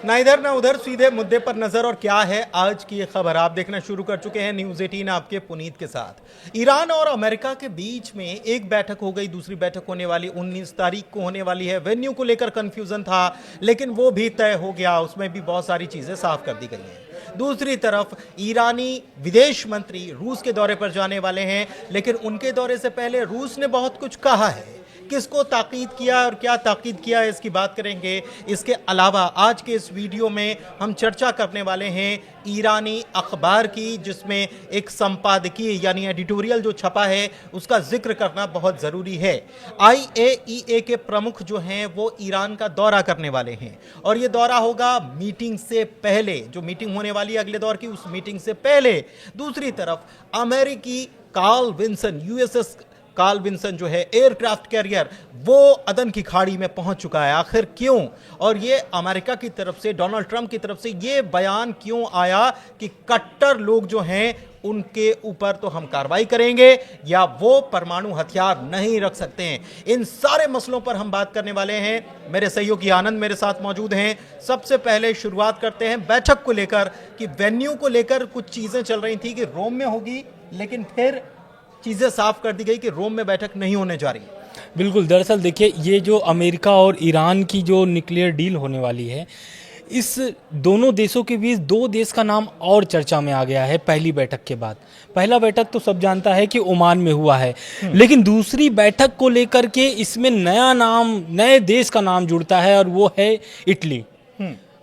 ना इधर ना उधर, सीधे मुद्दे पर नजर। और क्या है आज की ये खबर, आप देखना शुरू कर चुके हैं न्यूज़ 18 आपके पुनीत के साथ। ईरान और अमेरिका के बीच में एक बैठक हो गई, दूसरी बैठक होने वाली 19 तारीख को होने वाली है। वेन्यू को लेकर कंफ्यूजन था, लेकिन वो भी तय हो गया, उसमें भी बहुत सारी चीजें साफ कर दी गई हैं। दूसरी तरफ ईरानी विदेश मंत्री रूस के दौरे पर जाने वाले हैं, लेकिन उनके दौरे से पहले रूस ने बहुत कुछ कहा है। किसको ताकीद किया और क्या ताकीद किया है, इसकी बात करेंगे। इसके अलावा आज के इस वीडियो में हम चर्चा करने वाले हैं ईरानी अखबार की, जिसमें एक संपादकीय यानी एडिटोरियल जो छपा है उसका जिक्र करना बहुत ज़रूरी है। IAEA के प्रमुख जो हैं वो ईरान का दौरा करने वाले हैं, और ये दौरा होगा मीटिंग से पहले, जो मीटिंग होने वाली है अगले दौर की, उस मीटिंग से पहले। दूसरी तरफ अमेरिकी Carl Vinson, USS Carl Vinson जो है एयरक्राफ्ट कैरियर, वो अदन की खाड़ी में पहुंच चुका है। आखिर क्यों, और ये अमेरिका की तरफ से, डोनाल्ड ट्रंप की तरफ से ये बयान क्यों आया कि कट्टर लोग जो हैं उनके ऊपर तो हम कार्रवाई करेंगे, या वो परमाणु हथियार नहीं रख सकते हैं। इन सारे मसलों पर हम बात करने वाले हैं। मेरे सहयोगी आनंद मेरे साथ मौजूद हैं। सबसे पहले शुरुआत करते हैं बैठक को लेकर, कि वेन्यू को लेकर कुछ चीजें चल रही थी कि रोम में होगी, लेकिन फिर चीजें साफ कर दी गई कि रोम में बैठक नहीं होने जा रही। बिल्कुल, दरअसल देखिए, ये जो अमेरिका और ईरान की जो न्यूक्लियर डील होने वाली है, इस दोनों देशों के बीच दो देश का नाम और चर्चा में आ गया है पहली बैठक के बाद। पहला बैठक तो सब जानता है कि ओमान में हुआ है, लेकिन दूसरी बैठक को लेकर के इसमें नया नाम, नए देश का नाम जुड़ता है, और वो है इटली।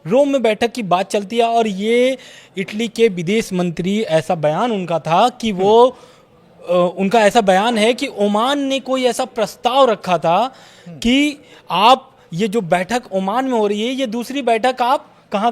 रोम में बैठक की बात चलती है, और ये इटली के विदेश मंत्री, ऐसा बयान उनका था कि वो उनका ऐसा बयान है कि ओमान ने कोई ऐसा प्रस्ताव रखा था कि आप ये जो बैठक ओमान में हो रही है, ये दूसरी बैठक आप कहाँ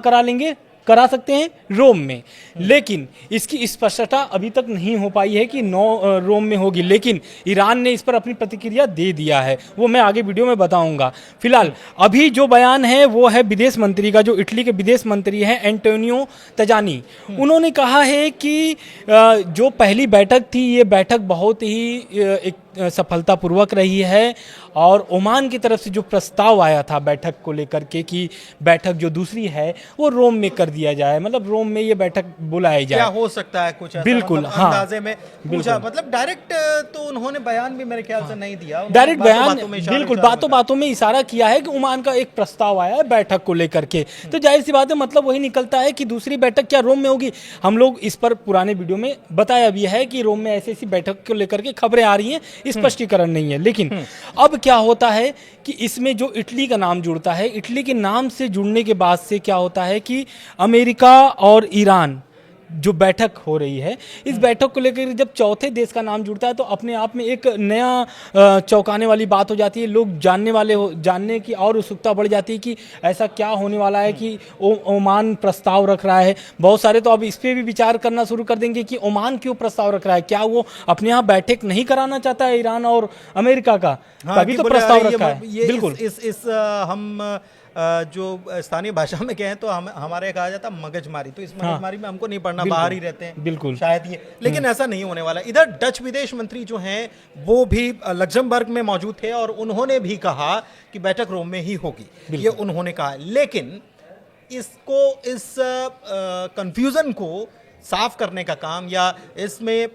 करा सकते हैं, रोम में। लेकिन इसकी स्पष्टता अभी तक नहीं हो पाई है कि रोम में होगी, लेकिन ईरान ने इस पर अपनी प्रतिक्रिया दे दिया है, वो मैं आगे वीडियो में बताऊंगा। फिलहाल अभी जो बयान है वो है विदेश मंत्री का, जो इटली के विदेश मंत्री हैं एंटोनियो तजानी। उन्होंने कहा है कि जो पहली बैठक थी, ये बैठक बहुत ही एक सफलतापूर्वक रही है, और ओमान की तरफ से जो प्रस्ताव आया था बैठक को लेकर के कि बैठक जो दूसरी है वो रोम में कर दिया जाए, मतलब रोम में ये बैठक बुलाई जाए। क्या हो सकता है कुछ ऐसा, बिल्कुल, मतलब हाँ, अंदाजे में पूछा, मतलब डायरेक्ट तो उन्होंने बयान भी मेरे ख्याल से नहीं दिया, डायरेक्ट बयान, बिल्कुल बातों बातों में इशारा किया है कि ओमान का एक प्रस्ताव आया है बैठक को लेकर के। तो जाहिर सी बात है, मतलब वही निकलता है कि दूसरी बैठक क्या रोम में होगी। हम लोग इस पर पुराने वीडियो में बताया भी है कि रोम में ऐसी ऐसी बैठक को लेकर के खबरें आ रही हैं, स्पष्टीकरण नहीं है। लेकिन अब क्या होता है कि इसमें जो इटली का नाम जुड़ता है, इटली के नाम से जुड़ने के बाद से क्या होता है कि अमेरिका और ईरान जो बैठक हो रही है, इस बैठक को लेकर जब चौथे देश का नाम जुड़ता है तो अपने आप में एक नया चौंकाने वाली बात हो जाती है। लोग जानने की और उत्सुकता बढ़ जाती है कि ऐसा क्या होने वाला है कि ओमान प्रस्ताव रख रहा है। बहुत सारे तो अब इस पर भी विचार करना शुरू कर देंगे कि ओमान क्यों प्रस्ताव रख रहा है, क्या वो अपने यहाँ बैठक नहीं कराना चाहता है ईरान और अमेरिका का, तभी तो प्रस्ताव रखा है। बिल्कुल, हम जो स्थानीय भाषा में कहें तो हमारे कहा जाता मगजमारी, तो इस मगजमारी में हमको नहीं पढ़ना, बाहर ही रहते हैं, बिल्कुल शायद ये, लेकिन ऐसा नहीं होने वाला। इधर डच विदेश मंत्री जो हैं वो भी लग्जमबर्ग में मौजूद थे, और उन्होंने भी कहा कि बैठक रोम में ही होगी, ये उन्होंने कहा। लेकिन इसको, इस कंफ्यूजन को साफ करने का काम, या इसमें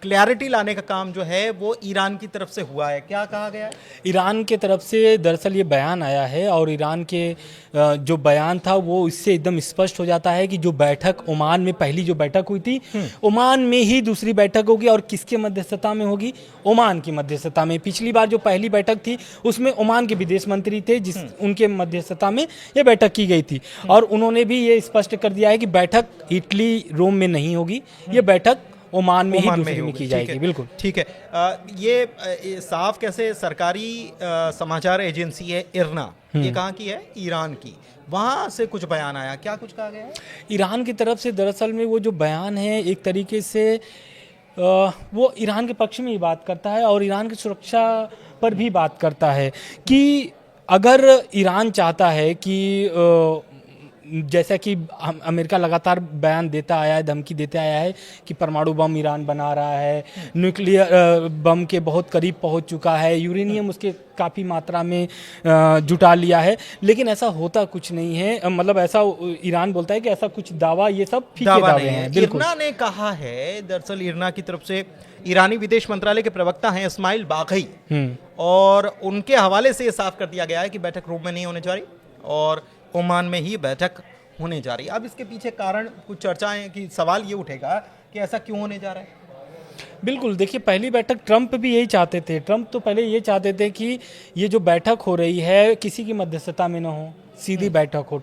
क्लैरिटी लाने का काम जो है वो ईरान की तरफ से हुआ है। क्या कहा गया है? ईरान के तरफ से दरअसल ये बयान आया है, और ईरान के जो बयान था वो इससे एकदम स्पष्ट हो जाता है कि जो बैठक ओमान में पहली जो बैठक हुई थी, ओमान में ही दूसरी बैठक होगी, और किसके मध्यस्थता में होगी, ओमान की मध्यस्थता में। पिछली बार जो पहली बैठक थी उसमें ओमान के विदेश मंत्री थे, उनके मध्यस्थता में ये बैठक की गई थी, और उन्होंने भी ये स्पष्ट कर दिया है कि बैठक इटली रोम में नहीं होगी, ये बैठक ओमान में ही की जाएगी। बिल्कुल ठीक है। ये साफ कैसे, सरकारी समाचार एजेंसी है इरना, ये कहाँ की है, ईरान की, वहाँ से कुछ बयान आया, क्या कुछ कहा गया है ईरान की तरफ से? दरअसल में वो जो बयान है एक तरीके से वो ईरान के पक्ष में ही बात करता है, और ईरान की सुरक्षा पर भी बात करता है कि अगर ईरान चाहता है कि जैसा कि अमेरिका लगातार बयान देता आया है, धमकी देता आया है कि परमाणु बम ईरान बना रहा है, न्यूक्लियर बम के बहुत करीब पहुंच चुका है, यूरेनियम उसके काफ़ी मात्रा में जुटा लिया है, लेकिन ऐसा होता कुछ नहीं है। मतलब ऐसा ईरान बोलता है कि ऐसा कुछ दावा, ये सब फीके दावे हैं। बिल्कुल, इरना ने कहा है, दरअसल इरना की तरफ से ईरानी विदेश मंत्रालय के प्रवक्ता हैं इस्माइल बाघई, और उनके हवाले से ये साफ कर दिया गया है कि बैठक रोम में नहीं होने जा रही और ओमान में ही बैठक होने जा रही है। अब इसके पीछे कारण कुछ चर्चाएं कि सवाल ये उठेगा कि ऐसा क्यों होने जा रहा है। बिल्कुल, देखिए पहली बैठक ट्रंप भी यही चाहते थे। ट्रंप तो पहले ये चाहते थे कि ये जो बैठक हो रही है किसी की मध्यस्थता में न हो, सीधी बैठक हो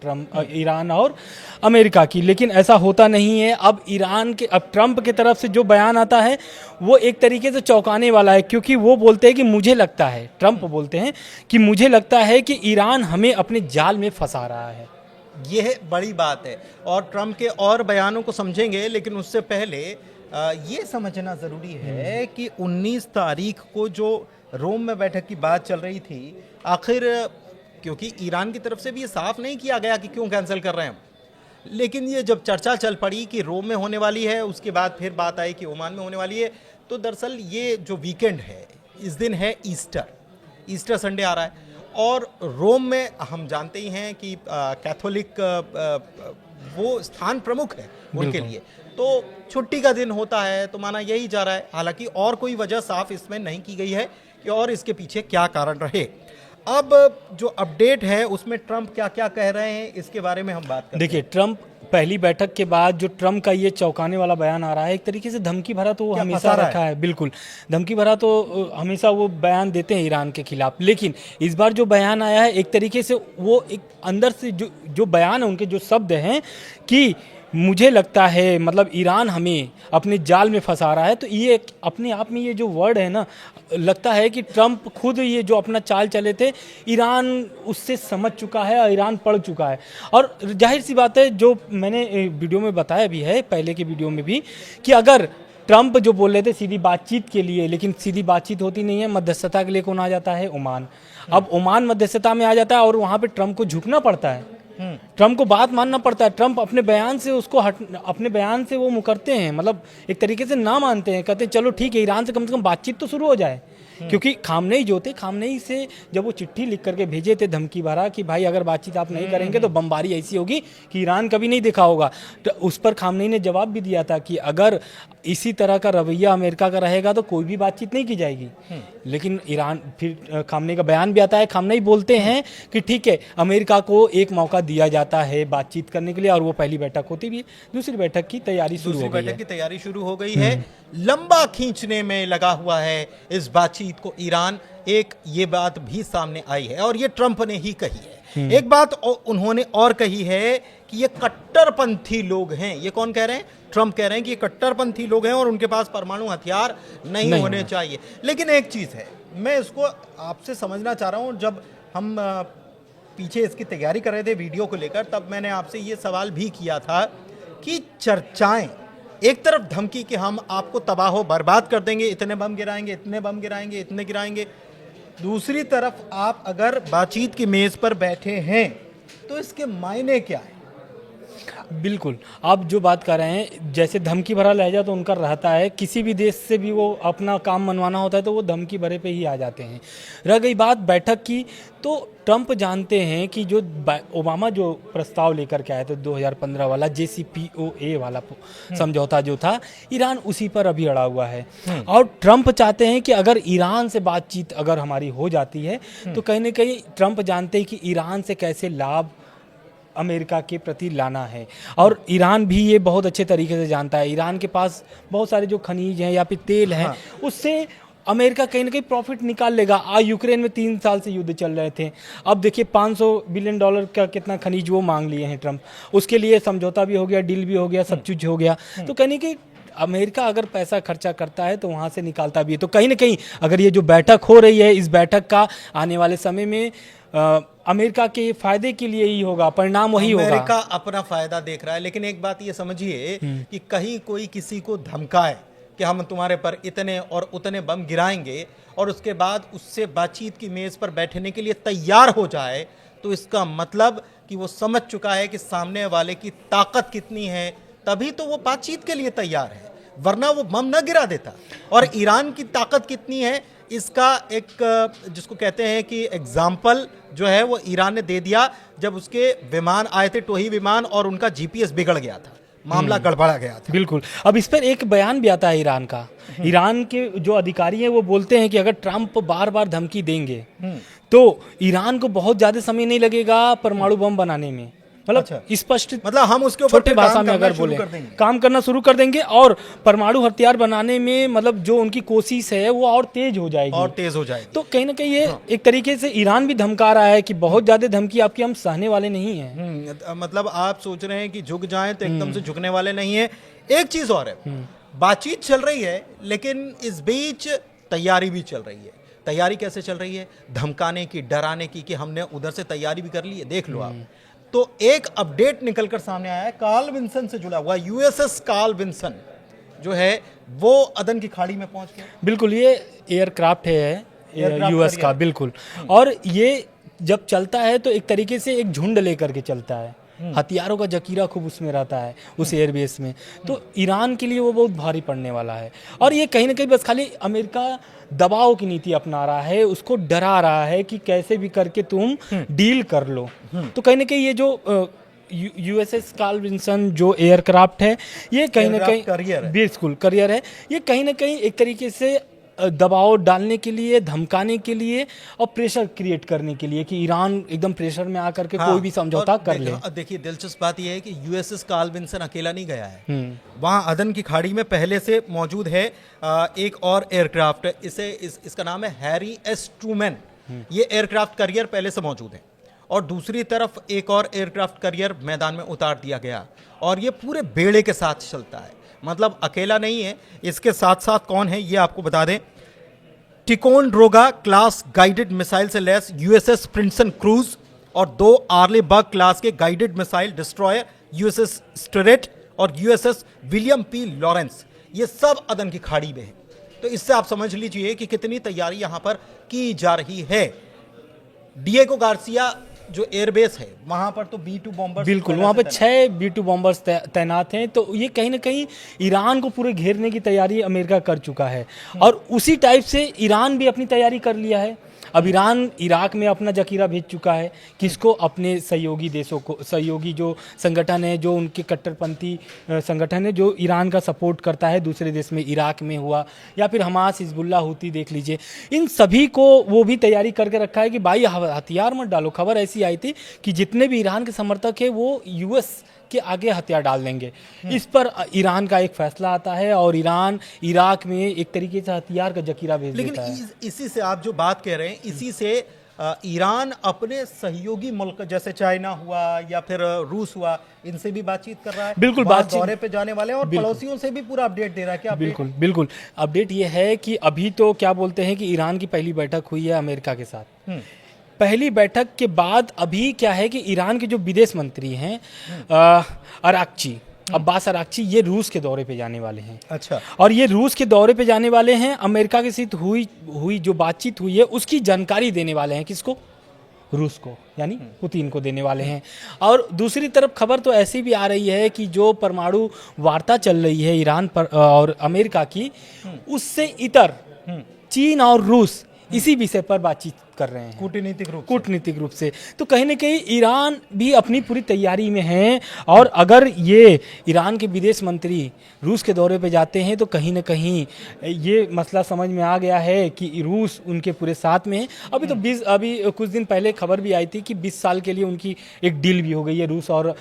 ईरान और अमेरिका की, लेकिन ऐसा होता नहीं है। अब ट्रंप की तरफ से जो बयान आता है वो एक तरीके से चौंकाने वाला है, क्योंकि वो बोलते हैं कि मुझे लगता है, ट्रंप बोलते हैं कि मुझे लगता है कि ईरान हमें अपने जाल में फंसा रहा है। यह बड़ी बात है और ट्रंप के और बयानों को समझेंगे, लेकिन उससे पहले ये समझना ज़रूरी है कि 19 तारीख को जो रोम में बैठक की बात चल रही थी, आखिर क्योंकि ईरान की तरफ से भी ये साफ नहीं किया गया कि क्यों कैंसिल कर रहे हैं, लेकिन ये जब चर्चा चल पड़ी कि रोम में होने वाली है, उसके बाद फिर बात आई कि ओमान में होने वाली है, तो दरअसल ये जो वीकेंड है, इस दिन है ईस्टर संडे आ रहा है, और रोम में हम जानते ही हैं कि कैथोलिक वो स्थान प्रमुख है उनके लिए, तो छुट्टी का दिन होता है, तो माना यही जा रहा है। हालांकि और कोई वजह साफ इसमें नहीं की गई है कि और इसके पीछे क्या कारण रहे। अब जो अपडेट है उसमें ट्रंप क्या क्या कह रहे हैं, इसके बारे में हम बात करते हैं। देखिए, ट्रंप पहली बैठक के बाद जो ट्रंप का ये चौंकाने वाला बयान आ रहा है, एक तरीके से धमकी भरा तो वो हमेशा रखा है। बिल्कुल, धमकी भरा तो हमेशा वो बयान देते हैं ईरान के खिलाफ, लेकिन इस बार जो बयान आया है एक तरीके से वो एक अंदर से जो बयान है, उनके जो शब्द हैं कि मुझे लगता है, मतलब ईरान हमें अपने जाल में फंसा रहा है, तो ये अपने आप में ये जो वर्ड है ना, लगता है कि ट्रंप खुद ये जो अपना चाल चले थे, ईरान उससे समझ चुका है और ईरान पढ़ चुका है। और जाहिर सी बात है, जो मैंने वीडियो में बताया भी है, पहले के वीडियो में भी, कि अगर ट्रंप जो बोल रहे थे सीधी बातचीत के लिए, लेकिन सीधी बातचीत होती नहीं है, मध्यस्थता के लिए कौन आ जाता है? ओमान। अब ओमान मध्यस्थता में आ जाता है और वहाँ पर ट्रंप को झुकना पड़ता है, ट्रंप को बात मानना पड़ता है। ट्रंप अपने बयान से अपने बयान से वो मुकरते हैं, मतलब एक तरीके से ना मानते हैं, कहते हैं चलो ठीक है, ईरान से कम बातचीत तो शुरू हो जाए। क्योंकि खामनेई जो थे, खामनेई से जब वो चिट्ठी लिख करके भेजे थे धमकी भरा कि भाई अगर बातचीत आप नहीं करेंगे तो बमबारी ऐसी होगी कि ईरान कभी नहीं देखा होगा, तो उस पर खामनेई ने जवाब भी दिया था कि अगर इसी तरह का रवैया अमेरिका का रहेगा तो कोई भी बातचीत नहीं की जाएगी। लेकिन ईरान, फिर खामनेई का बयान भी आता है, खामनेई बोलते हैं कि ठीक है, अमेरिका को एक मौका दिया जाता है बातचीत करने के लिए, और वो पहली बैठक होती भी है। दूसरी बैठक की तैयारी शुरू हो गई है, लंबा खींचने में लगा हुआ है इस बातचीत को ईरान। एक ये बात भी सामने आई है और ये ट्रंप ने ही कही है। एक बात उन्होंने और कही है कि ये कट्टरपंथी लोग हैं। ये कौन कह रहे हैं? ट्रंप कह रहे हैं कि ये कट्टरपंथी लोग हैं और उनके पास परमाणु हथियार नहीं होने चाहिए। लेकिन एक चीज है, मैं इसको आपसे समझना चाह रहा हूं। जब हम पीछे इसकी तैयारी कर रहे थे वीडियो को लेकर, तब मैंने आपसे ये सवाल भी किया था कि चर्चाएं, एक तरफ धमकी कि हम आपको तबाह बर्बाद कर देंगे, इतने बम गिराएंगे, इतने बम गिराएंगे, इतने गिराएंगे, दूसरी तरफ आप अगर बातचीत की मेज पर बैठे हैं तो इसके मायने क्या है? बिल्कुल, आप जो बात कर रहे हैं, जैसे धमकी भरा लहजा तो उनका रहता है, किसी भी देश से भी वो अपना काम मनवाना होता है तो वो धमकी भरे पे ही आ जाते हैं। रह गई बात बैठक की, तो ट्रंप जानते हैं कि जो ओबामा जो प्रस्ताव लेकर के आए थे 2015 वाला JCPOA वाला समझौता जो था, ईरान उसी पर अभी अड़ा हुआ है। और ट्रंप चाहते हैं कि अगर ईरान से बातचीत अगर हमारी हो जाती है तो कहीं ना कहीं ट्रंप जानते हैं कि ईरान से कैसे लाभ अमेरिका के प्रति लाना है, और ईरान भी ये बहुत अच्छे तरीके से जानता है। ईरान के पास बहुत सारे जो खनिज हैं या फिर तेल हैं, उससे अमेरिका कहीं ना कहीं प्रॉफिट निकाल लेगा। यूक्रेन में 3 साल से युद्ध चल रहे थे, अब देखिए $500 बिलियन का कितना खनिज वो मांग लिए हैं ट्रंप, उसके लिए समझौता भी हो गया, डील भी हो गया, सब चीज़ हो गया। तो कहने कि अमेरिका अगर पैसा खर्चा करता है तो वहाँ से निकालता भी है। तो कहीं ना कहीं अगर ये जो बैठक हो रही है, इस बैठक का आने वाले समय में अमेरिका के फायदे के लिए ही होगा, परिणाम वही होगा। अमेरिका अपना फायदा देख रहा है, लेकिन एक बात ये समझिए कि कहीं कोई किसी को धमकाए कि हम तुम्हारे पर इतने और उतने बम गिराएंगे, और उसके बाद उससे बातचीत की मेज पर बैठने के लिए तैयार हो जाए, तो इसका मतलब कि वो समझ चुका है कि सामने वाले की ताकत कितनी है, तभी तो वो बातचीत के लिए तैयार है, वरना वो बम न गिरा देता। और ईरान की ताकत कितनी है इसका एक जिसको कहते हैं कि एग्जाम्पल जो है वो ईरान ने दे दिया जब उसके विमान आए थे, टोही विमान, और उनका जीपीएस बिगड़ गया था, मामला गड़बड़ा गया था। बिल्कुल। अब इस पर एक बयान भी आता है ईरान का। ईरान के जो अधिकारी हैं वो बोलते हैं कि अगर ट्रंप बार बार धमकी देंगे तो ईरान को बहुत ज्यादा समय नहीं लगेगा परमाणु बम बनाने में। मतलब अच्छा। स्पष्ट, मतलब हम उसके ऊपर छोटे फिर भाषा काम में करना अगर शुरू बोले कर देंगे। काम करना शुरू कर देंगे और परमाणु हथियार बनाने में मतलब जो उनकी कोशिश है वो और तेज हो जाएगी। और तेज हो जाएगी। तो कहीं ना कहीं ये एक तरीके से ईरान भी धमका रहा है कि बहुत ज्यादा धमकी आपकी हम सहने वाले नहीं हैं। मतलब आप सोच रहे हैं कि झुक जाएं तो एकदम से झुकने वाले नहीं है। एक चीज और है, बातचीत चल रही है लेकिन इस बीच तैयारी भी चल रही है। तैयारी कैसे चल रही है? धमकाने की, डराने की, कि हमने उधर से तैयारी भी कर ली है, देख लो आप। तो एक अपडेट निकलकर सामने आया है कार्ल विंसन से जुड़ा हुआ, यूएसएस कार्ल विंसन जो है वो अदन की खाड़ी में पहुंच गया। बिल्कुल, ये एयरक्राफ्ट है एयरक्राफ्ट यूएस का, करियर। बिल्कुल। और ये जब चलता है तो एक तरीके से एक झुंड लेकर के चलता है, हथियारों का जकीरा खूब उसमें रहता है उस एयरबेस में। तो ईरान के लिए वो बहुत भारी पड़ने वाला है। और ये कहीं ना कहीं बस खाली अमेरिका दबाव की नीति अपना रहा है, उसको डरा रहा है कि कैसे भी करके तुम डील कर लो। तो कहीं ना कहीं ये जो यूएसएस कार्ल विंसन जो एयरक्राफ्ट है ये कहीं ना कहीं करियर है। बिल्कुल करियर है। ये कहीं ना कहीं एक तरीके से दबाव डालने के लिए, धमकाने के लिए और प्रेशर क्रिएट करने के लिए कि ईरान एकदम प्रेशर में आकर के कोई भी समझौता कर ले। देखिए दिलचस्प बात यह है कि यूएसएस कार्ल विंसन अकेला नहीं गया है, वहां अदन की खाड़ी में पहले से मौजूद है एक और एयरक्राफ्ट, इसका नाम है हैरी एस ट्रूमैन। ये एयरक्राफ्ट करियर पहले से मौजूद है और दूसरी तरफ एक और एयरक्राफ्ट करियर मैदान में उतार दिया गया और ये पूरे बेड़े के साथ चलता है, मतलब अकेला नहीं है। इसके साथ साथ कौन है ये आपको बता दें, टिकोनड्रोगा क्लास गाइडेड मिसाइल से लैस यूएसएस प्रिंसन क्रूज और 2 आर्लेबर्ग क्लास के guided missile destroyer USS straight और यूएसएस विलियम पी लॉरेंस, ये सब अदन की खाड़ी में है। तो इससे आप समझ लीजिए कि कितनी तैयारी यहां पर की जा रही है। डिएगो गार्सिया जो एयरबेस है वहां पर तो B-2 बॉम्बर्स, बिल्कुल, वहां पर 6 B-2 बॉम्बर्स तैनात हैं। तो ये कहीं ना कहीं ईरान को पूरे घेरने की तैयारी अमेरिका कर चुका है और उसी टाइप से ईरान भी अपनी तैयारी कर लिया है। अब ईरान इराक में अपना जखीरा भेज चुका है, किसको? अपने सहयोगी देशों को, सहयोगी जो संगठन है, जो उनके कट्टरपंथी संगठन है जो ईरान का सपोर्ट करता है दूसरे देश में, इराक में हुआ या फिर हमास, हिजबुल्लाह, हूती देख लीजिए, इन सभी को वो भी तैयारी करके रखा है कि भाई हथियार मत डालो। खबर ऐसी आई थी कि जितने भी ईरान के समर्थक है वो यूएस के आगे हथियार डाल देंगे। इस पर ईरान का एक फैसला आता है और ईरान इराक में एक तरीके से हथियार का जखीरा भेज देता है। लेकिन इसी से आप जो बात कह रहे हैं, इसी से ईरान अपने सहयोगी मुल्क जैसे चाइना हुआ या फिर रूस हुआ, इनसे भी बातचीत कर रहा है। बिल्कुल, वहाँ बातचीत दौरे पे जाने वाले हैं और पड़ोसियों से भी पूरा अपडेट दे रहा है। क्या अपडेट? बिल्कुल बिल्कुल, अपडेट ये है कि अभी तो क्या बोलते हैं कि ईरान की पहली बैठक हुई है अमेरिका के साथ। पहली बैठक के बाद अभी क्या है कि ईरान के जो विदेश मंत्री हैं अराक्ची, अब्बास अराक्ची, ये रूस के दौरे पे जाने वाले हैं। अच्छा। और ये रूस के दौरे पे जाने वाले हैं, अमेरिका के साथ हुई जो बातचीत हुई है उसकी जानकारी देने वाले हैं। किसको? रूस को, यानी पुतिन को देने वाले हैं। और दूसरी तरफ खबर तो ऐसी भी आ रही है कि जो परमाणु वार्ता चल रही है ईरान पर और अमेरिका की, उससे इतर चीन और रूस इसी विषय पर बातचीत कर रहे हैं कूटनीतिक रूप से। तो कहीं ना कहीं ईरान भी अपनी पूरी तैयारी में है और अगर ये ईरान के विदेश मंत्री रूस के दौरे पे जाते हैं तो कहीं ना कहीं ये मसला समझ में आ गया है कि रूस उनके पूरे साथ में है। अभी कुछ दिन पहले खबर भी आई थी कि 20 साल के लिए उनकी एक डील भी हो गई है रूस और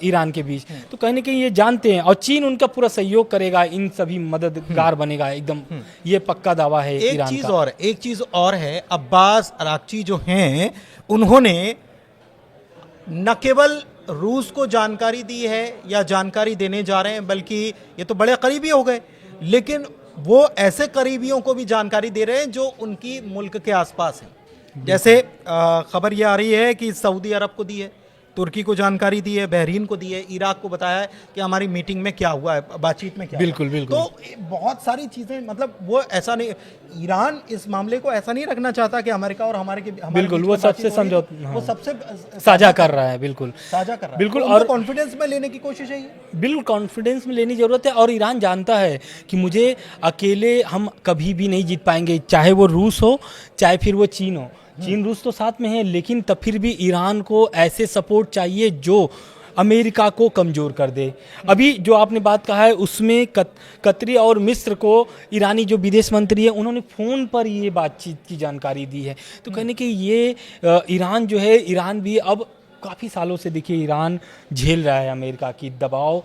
ईरान के बीच। तो कहीं ना कहीं ये जानते हैं और चीन उनका पूरा सहयोग करेगा, इन सभी मददगार बनेगा एकदम, ये पक्का दावा है ईरान का। एक चीज और है, अब्बास अराक्ची जो हैं उन्होंने न केवल रूस को जानकारी दी है या जानकारी देने जा रहे हैं, बल्कि ये तो बड़े करीबी हो गए, लेकिन वो ऐसे करीबियों को भी जानकारी दे रहे हैं जो उनकी मुल्क के आसपास हैं। जैसे खबर ये आ रही है कि सऊदी अरब को दी है, तुर्की को जानकारी दी है, बहरीन को दी है, इराक को बताया है कि हमारी मीटिंग में क्या हुआ है, बातचीत में क्या बिल्कुल, हुआ। बिल्कुल। तो बहुत सारी चीज़ें, मतलब वो ऐसा नहीं, ईरान इस मामले को ऐसा नहीं रखना चाहता कि अमेरिका और हमारे बिल्कुल, बीच वो में बातचीत सबसे हो रही है, समझौता, वो हाँ, सबसे साझा कर रहा है, बिल्कुल साझा कर रहा है। बिल्कुल। तो और उनको कॉन्फिडेंस में लेने की कोशिश है ये। बिल्कुल कॉन्फिडेंस में लेनी जरूरत है। और ईरान जानता है कि मुझे अकेले हम कभी भी नहीं जीत पाएंगे, चाहे वो रूस हो चाहे फिर वो चीन हो। चीन रूस तो साथ में है, लेकिन तब फिर भी ईरान को ऐसे सपोर्ट चाहिए जो अमेरिका को कमज़ोर कर दे। अभी जो आपने बात कहा है उसमें कतरी और मिस्र को ईरानी जो विदेश मंत्री है उन्होंने फ़ोन पर ये बातचीत की जानकारी दी है। तो कहने कि ये ईरान जो है, ईरान भी अब काफ़ी सालों से देखिए ईरान झेल रहा है अमेरिका की दबाव,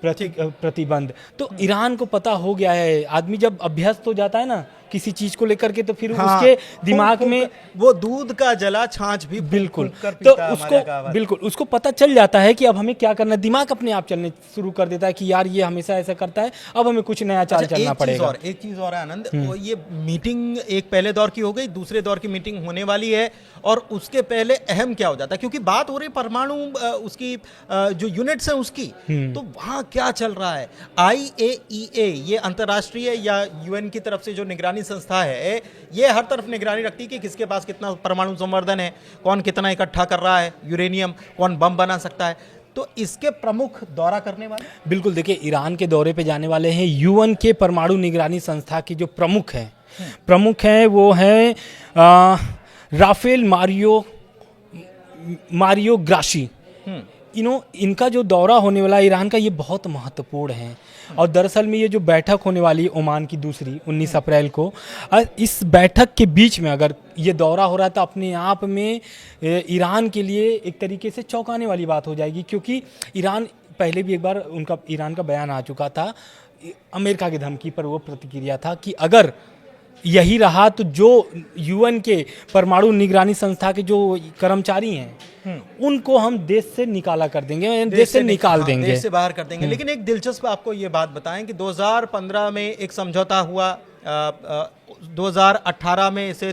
प्रतिबंध। तो ईरान को पता हो गया है, आदमी जब अभ्यस्त हो जाता है ना किसी चीज़ को लेकर के, तो फिर हाँ, उसके दिमाग में वो दूध का जला छाछ भी बिल्कुल, कर तो पीता है उसको हमारे गाँव। बिल्कुल उसको पता चल जाता है कि अब हमें क्या करना है। दिमाग अपने आप चलने शुरू कर देता है कि यार ये हमेशा ऐसा करता है, अब हमें कुछ नया चाल अच्छा, चलना पड़ेगा। एक चीज और है आनंद, वो ये मीटिंग एक पहले दौर की हो गई, दूसरे दौर की मीटिंग होने वाली है, और उसके पहले अहम क्या हो जाता है, क्योंकि बात हो रही परमाणु उसकी जो यूनिट्स हैं उसकी, तो वहाँ क्या चल रहा है। IAEA ये अंतर्राष्ट्रीय या UN की तरफ से जो निगरानी संस्था है, ये हर तरफ निगरानी रखती है कि किसके पास कितना परमाणु संवर्धन है, कौन कितना इकट्ठा कर रहा है यूरेनियम, कौन बम बना सकता है। तो इसके प्रमुख दौरा करने वाले, बिल्कुल देखिए ईरान के दौरे पे जाने वाले हैं UN के परमाणु निगरानी संस्था के जो प्रमुख हैं वो हैं राफेल मारियो ग्राशी। इनका जो दौरा होने वाला है ईरान का, ये बहुत महत्वपूर्ण है। और दरअसल में ये जो बैठक होने वाली है ओमान की दूसरी 19 अप्रैल को, इस बैठक के बीच में अगर ये दौरा हो रहा है तो अपने आप में ईरान के लिए एक तरीके से चौंकाने वाली बात हो जाएगी, क्योंकि ईरान पहले भी एक बार ईरान का बयान आ चुका था, अमेरिका की धमकी पर वो प्रतिक्रिया था कि अगर यही रहा तो जो UN के परमाणु निगरानी संस्था के जो कर्मचारी हैं उनको हम देश से निकाला कर देंगे, देश से निकाल देंगे, देश से बाहर कर देंगे। लेकिन एक दिलचस्प आपको ये बात बताएं कि 2015 में एक समझौता हुआ, 2018 में इसे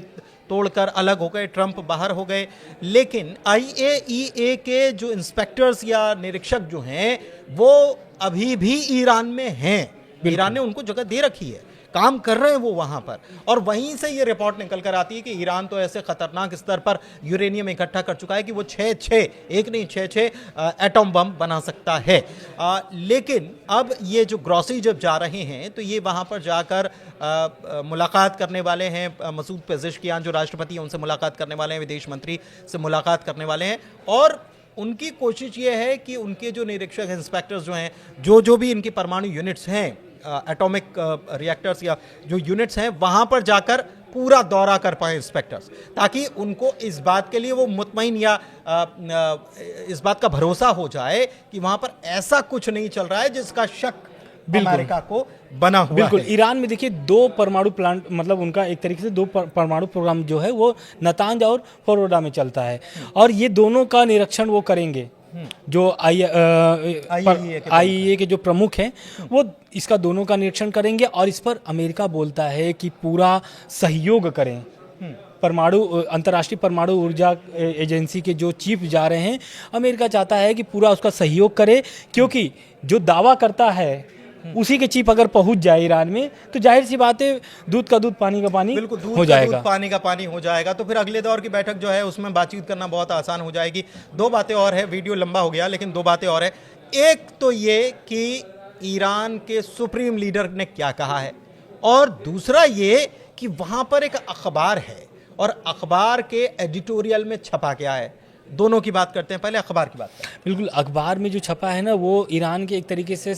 तोड़कर अलग हो गए, ट्रंप बाहर हो गए, लेकिन IAEA के जो इंस्पेक्टर्स या निरीक्षक जो हैं वो अभी भी ईरान में हैं। ईरान ने उनको जगह दे रखी है, काम कर रहे हैं वो वहां पर, और वहीं से ये रिपोर्ट निकल कर आती है कि ईरान तो ऐसे खतरनाक स्तर पर यूरेनियम इकट्ठा कर चुका है कि वो 6 एटम बम बना सकता है। लेकिन अब ये जो ग्रॉसी जब जा रहे हैं तो ये वहां पर जाकर मुलाकात करने वाले हैं, मसूद पेज़ेश्कियान जो राष्ट्रपति हैं उनसे मुलाकात करने वाले हैं, विदेश मंत्री से मुलाकात करने वाले हैं, और उनकी कोशिश ये है कि उनके जो निरीक्षक इंस्पेक्टर्स जो हैं, जो भी इनकी परमाणु यूनिट्स हैं, एटॉमिक रिएक्टर्स या जो यूनिट्स हैं, वहां पर जाकर पूरा दौरा कर पाए इंस्पेक्टर्स, ताकि उनको इस बात के लिए वो मुतमईन या इस बात का भरोसा हो जाए कि वहां पर ऐसा कुछ नहीं चल रहा है जिसका शक अमेरिका को बना हुआ बिल्कुल है। ईरान में देखिए 2 परमाणु प्लांट, मतलब उनका एक तरीके से 2 परमाणु प्रोग्राम जो है वो नतांज और फरोडा में चलता है, और ये दोनों का निरीक्षण वो करेंगे। जो IAEA के जो प्रमुख हैं वो इसका दोनों का निरीक्षण करेंगे, और इस पर अमेरिका बोलता है कि पूरा सहयोग करें। अंतर्राष्ट्रीय परमाणु ऊर्जा एजेंसी के जो चीफ जा रहे हैं, अमेरिका चाहता है कि पूरा उसका सहयोग करे, क्योंकि जो दावा करता है उसी के चीफ अगर पहुंच जाए ईरान में तो जाहिर सी बात है दूध का दूध पानी का पानी हो जाएगा, दूध पानी का पानी हो जाएगा। तो फिर अगले दौर की बैठक जो है उसमें बातचीत करना बहुत आसान हो जाएगी। 2 बातें और है, वीडियो लंबा हो गया लेकिन 2 बातें और है। एक तो ये कि ईरान के सुप्रीम लीडर ने क्या कहा है, और दूसरा ये कि वहां पर एक अखबार है और अखबार के एडिटोरियल में छपा क्या है। दोनों की बात करते हैं, पहले अखबार की बात करते हैं। बिल्कुल, अखबार में जो छपा है ना वो ईरान के एक तरीके से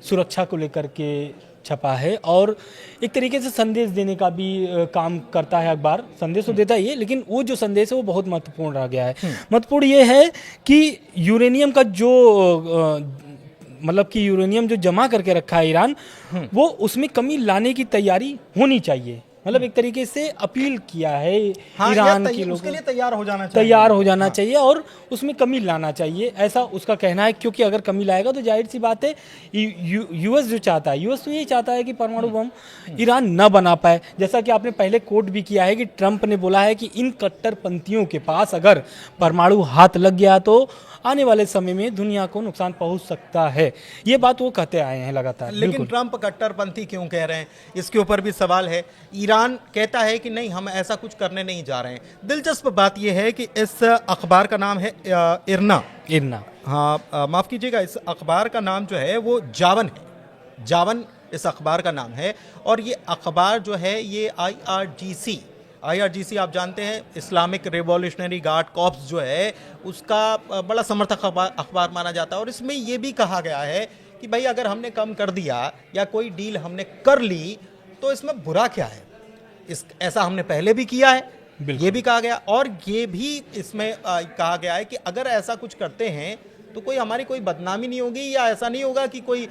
सुरक्षा को लेकर के छपा है, और एक तरीके से संदेश देने का भी काम करता है अखबार। संदेश तो देता ही है, लेकिन वो जो संदेश है वो बहुत महत्वपूर्ण रह गया है। महत्वपूर्ण ये है कि यूरेनियम का जो मतलब कि यूरेनियम जो जमा करके रखा है ईरान, वो उसमें कमी लाने की तैयारी होनी चाहिए। मतलब एक तरीके से अपील किया है हाँ, ईरान के उसके लोगों लिए तैयार हो जाना चाहिए। तैयार हो जाना चाहिए और उसमें कमी लाना चाहिए, ऐसा उसका कहना है। क्योंकि अगर कमी लाएगा तो जाहिर सी बात है यूएस जो चाहता है, यूएस तो यही चाहता है कि परमाणु बम ईरान न बना पाए। जैसा कि आपने पहले कोट भी किया है कि ट्रंप ने बोला है कि इन कट्टरपंथियों के पास अगर परमाणु हाथ लग गया तो आने वाले समय में दुनिया को नुकसान पहुंच सकता है। ये बात वो कहते आए हैं लगातार। लेकिन ट्रंप कट्टरपंथी क्यों कह रहे हैं, इसके ऊपर भी सवाल है। ईरान कहता है कि नहीं, हम ऐसा कुछ करने नहीं जा रहे हैं। दिलचस्प बात यह है कि इस अखबार का नाम है इरना। हाँ, माफ़ कीजिएगा, इस अखबार का नाम जो है वो जावन है। जावन इस अखबार का नाम है। और ये अखबार जो है ये IRGC आप जानते हैं, इस्लामिक रिवॉल्यूशनरी गार्ड कॉर्प्स जो है उसका बड़ा समर्थक अखबार माना जाता है। और इसमें ये भी कहा गया है कि भाई अगर हमने कम कर दिया या कोई डील हमने कर ली तो इसमें बुरा क्या है। ऐसा हमने पहले भी किया है, ये भी कहा गया। और ये भी इसमें कहा गया है कि अगर ऐसा कुछ करते हैं तो कोई हमारी कोई बदनामी नहीं होगी, या ऐसा नहीं होगा कि कोई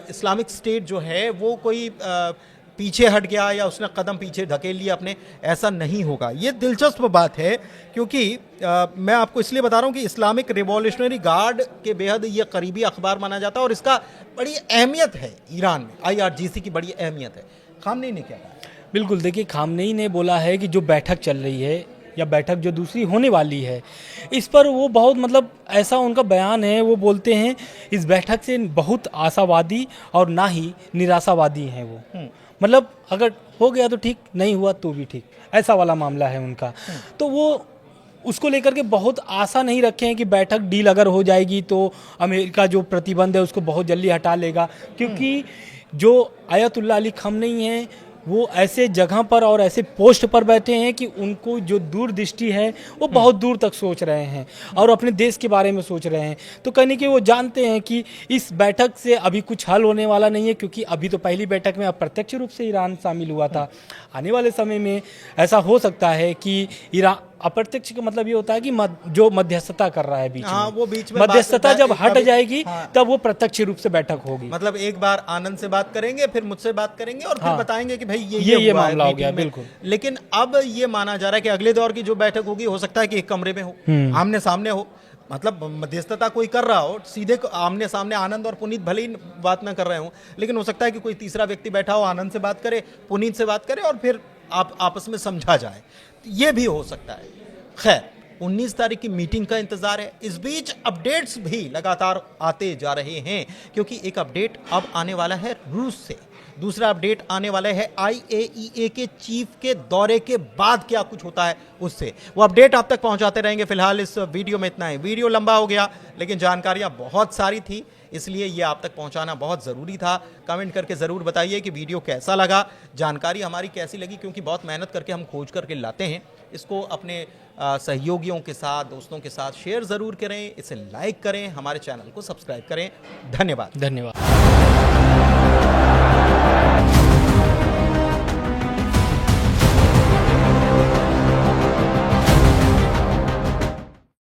इस्लामिक स्टेट जो है वो कोई पीछे हट गया या उसने कदम पीछे धकेल लिया अपने, ऐसा नहीं होगा। ये दिलचस्प बात है क्योंकि मैं आपको इसलिए बता रहा हूँ कि इस्लामिक रिवॉल्यूशनरी गार्ड के बेहद ये करीबी अखबार माना जाता है और इसका बड़ी अहमियत है ईरान में। IRGC की बड़ी अहमियत है। खामनेई ने क्या कहा? बिल्कुल, देखिए खामनेई ने बोला है कि जो बैठक चल रही है या बैठक जो दूसरी होने वाली है, इस पर वो बहुत मतलब ऐसा उनका बयान है, वो बोलते हैं इस बैठक से बहुत आशावादी और ना ही निराशावादी हैं वो। मतलब अगर हो गया तो ठीक, नहीं हुआ तो भी ठीक, ऐसा वाला मामला है उनका। तो वो उसको लेकर के बहुत आशा नहीं रखे हैं कि बैठक डील अगर हो जाएगी तो अमेरिका जो प्रतिबंध है उसको बहुत जल्दी हटा लेगा। क्योंकि जो आयतुल्लाह अली खamenei हैं वो ऐसे जगह पर और ऐसे पोस्ट पर बैठे हैं कि उनको जो दूरदृष्टि है वो बहुत दूर तक सोच रहे हैं और अपने देश के बारे में सोच रहे हैं। तो कहने कि वो जानते हैं कि इस बैठक से अभी कुछ हल होने वाला नहीं है, क्योंकि अभी तो पहली बैठक में अप्रत्यक्ष रूप से ईरान शामिल हुआ था। आने वाले समय में ऐसा हो सकता है कि ईरान अप्रत्यक्ष का मतलब ये होता है कि जो मध्यस्थता कर रहा है बीच में, वो बीच में मध्यस्थता जब हट जाएगी तब वो प्रत्यक्ष रूप से बैठक होगी। मतलब एक बार आनंद से बात करेंगे, फिर मुझसे बात करेंगे और फिर बताएंगे कि भाई ये मामला हो गया। बिल्कुल। लेकिन अब ये माना जा रहा है कि अगले दौर की जो बैठक होगी हो सकता है कि एक कमरे में हो, आमने सामने हो। मतलब मध्यस्थता कोई कर रहा हो, सीधे आमने सामने आनंद और पुनीत भले ही बात ना कर रहे हो, लेकिन हो सकता है कि कोई तीसरा व्यक्ति बैठा हो, आनंद से बात करे, पुनीत से बात करे और फिर आप आपस में समझा जाए। ये भी हो सकता है। खैर, 19 तारीख की मीटिंग का इंतजार है। इस बीच अपडेट्स भी लगातार आते जा रहे हैं, क्योंकि एक अपडेट अब आने वाला है रूस से, दूसरा अपडेट आने वाला है IAEA के चीफ के दौरे के बाद क्या कुछ होता है उससे। वो अपडेट आप तक पहुंचाते रहेंगे। फिलहाल इस वीडियो में इतना है। वीडियो लंबा हो गया लेकिन जानकारियां बहुत सारी थी, इसलिए ये आप तक पहुंचाना बहुत ज़रूरी था। कमेंट करके ज़रूर बताइए कि वीडियो कैसा लगा, जानकारी हमारी कैसी लगी, क्योंकि बहुत मेहनत करके हम खोज करके लाते हैं। इसको अपने सहयोगियों के साथ, दोस्तों के साथ शेयर ज़रूर करें, इसे लाइक करें, हमारे चैनल को सब्सक्राइब करें। धन्यवाद।